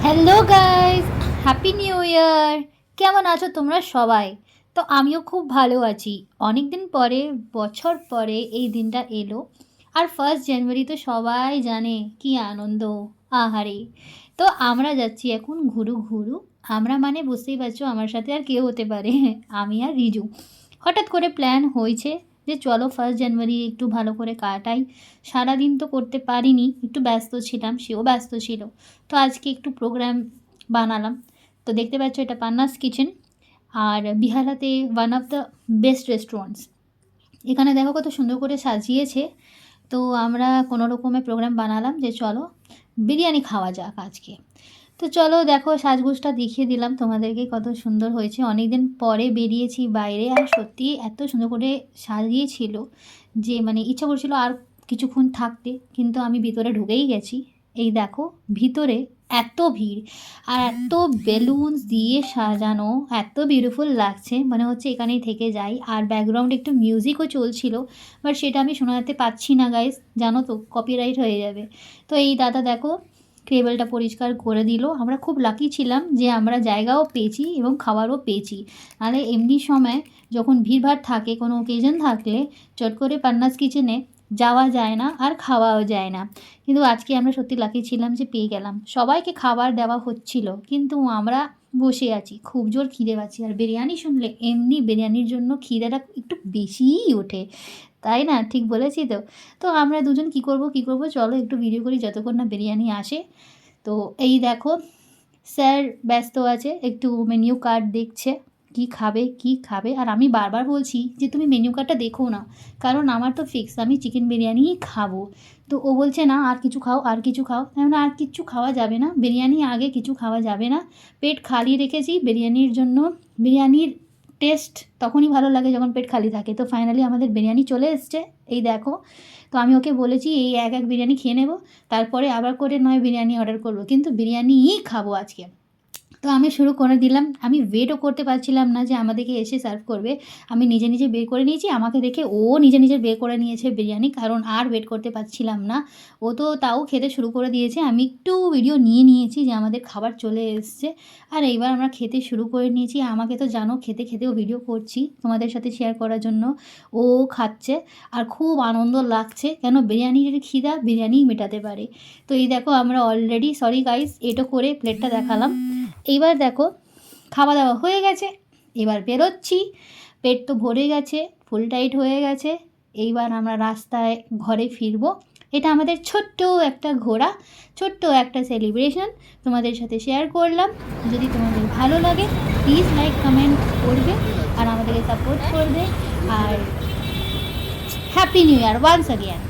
Hello guys, happy new ইয়ার। কেমন আছো তোমরা সবাই? তো আমিও খুব ভালো আছি। অনেক দিন পরে, বছর পরে এই দিনটা এলো। আর ফার্স্ট জানুয়ারি তো সবাই জানে কি আনন্দ, আহারে। তো আমরা যাচ্ছি এখন ঘুরু। আমরা মানে বুঝতেই পারছো আমার সাথে আর কেউ হতে পারে আমি আর রিজু। হঠাৎ করে প্ল্যান হয়েছে যে চলো ফার্স্ট জানুয়ারি একটু ভালো করে কাটাই। সারাদিন তো করতে পারিনি, একটু ব্যস্ত ছিলাম, সেও ব্যস্ত ছিল। তো আজকে একটু প্রোগ্রাম বানালাম। তো দেখতে পাচ্ছ এটা পান্নাস কিচেন, আর বিহালাতে one of the best restaurants. এখানে দেখো কত সুন্দর করে সাজিয়েছে। তো আমরা কোনো রকমে প্রোগ্রাম বানালাম যে চলো বিরিয়ানি খাওয়া যাক আজকে। তো চলো দেখো সাজগোজটা দেখিয়ে দিলাম তোমাদেরকে কত সুন্দর হয়েছে। অনেক দিন পরে বেরিয়েছি বাইরে, আর সত্যি এত সুন্দর করে সাজিয়েছিল যে মানে ইচ্ছা করছিল আর কিছুক্ষণ থাকতে, কিন্তু আমি ভিতরে ঢুকেই গেছি। এই দেখো ভিতরে এত ভিড়, আর এত বেলুনস দিয়ে সাজানো, এত বিউটিফুল লাগছে, মনে হচ্ছে এখানেই থেকে যাই। আর ব্যাকগ্রাউন্ডে একটু মিউজিকও চলছিল, বাট সেটা আমি শোনাতে পাচ্ছি না গাইস, জানো তো কপিরাইট হয়ে যাবে। তো এই দাদা দেখো টেবিলটা পরিষ্কার করে দিল। আমরা খুব লাকি ছিলাম যে আমরা জায়গাও পেয়েছি এবং খাবারও পেয়েছি। নাহলে এমনি সময় যখন ভিড়ভাড় থাকে, কোনো অকেশন থাকলে চট করে পান্নাস কিচেনে যাওয়া যায় না আর খাওয়াও যায় না। কিন্তু আজকে আমরা সত্যি লাকি ছিলাম যে পেয়ে গেলাম। সবাইকে খাবার দেওয়া হচ্ছিল, কিন্তু আমরা বসে আছি, খুব জোর খিদে পাচ্ছি। আর বিরিয়ানি শুনলে এমনি বিরিয়ানির জন্য খিদেটা একটু বেশিই ওঠে, তাই না? ঠিক বলেছি তো? তো আমরা দুজন কী করব চলো একটু ভিডিও করি যতক্ষণ না বিরিয়ানি আসে। তো এই দেখো স্যার ব্যস্ত আছে, একটু মেনু কার্ড দেখছে কী খাবে। আর আমি বারবার বলছি যে তুমি মেনু কার্ডটা দেখো না, কারণ আমার তো ফিক্স আমি চিকেন বিরিয়ানিই খাবো। তো ও বলছে না আর কিছু খাও, আর কিছু খাও। না আর কিচ্ছু খাওয়া যাবে না, বিরিয়ানি আগে, কিছু খাওয়া যাবে না। পেট খালি রেখেছি বিরিয়ানির জন্য। বিরিয়ানির টেস্ট তখনই ভালো লাগে যখন পেট খালি থাকে। তো ফাইনালি আমাদের বিরিয়ানি চলে এসছে, এই দেখো। তো আমি ওকে বলেছি এই এক বিরিয়ানি খেয়ে নেব, তারপরে আবার করে নয় বিরিয়ানি অর্ডার করব, কিন্তু বিরিয়ানিই খাবো আজকে। তো আমি শুরু করে দিলাম। আমি ওয়েটও করতে পারছিলাম না যে আমাদেরকে এসে সার্ভ করবে। আমি নিজে বের করে নিয়েছি, আমাকে দেখে ও নিজে বের করে নিয়েছে বিরিয়ানি, কারণ আর ওয়েট করতে পারছিলাম না। ও তো তাও খেতে শুরু করে দিয়েছে। আমি একটু ভিডিও নিয়ে নিয়েছি যে আমাদের খাবার চলে এসছে। আর এইবার আমরা খেতে শুরু করে নিয়েছি। আমাকে তো জানো খেতেও ভিডিও করছি তোমাদের সাথে শেয়ার করার জন্য। ও খাচ্ছে আর খুব আনন্দ লাগছে, কেন বিরিয়ানির খিদা বিরিয়ানিই মেটাতে পারে। তো এই দেখো আমরা অলরেডি, সরি গাইস, এটো করে প্লেটটা দেখালাম। এইবার দেখো খাওয়া দাওয়া হয়ে গেছে, এবার বেরোচ্ছি। পেট তো ভরে গেছে, ফুল টাইট হয়ে গেছে। এইবার আমরা রাস্তায় ঘরে ফিরবো। এটা আমাদের ছোট্ট একটা ঘোরা, ছোট্ট একটা সেলিব্রেশন তোমাদের সাথে শেয়ার করলাম। যদি তোমাদের ভালো লাগে প্লিজ লাইক কমেন্ট করবে আর আমাদেরকে সাপোর্ট করবে। আর happy new year once again.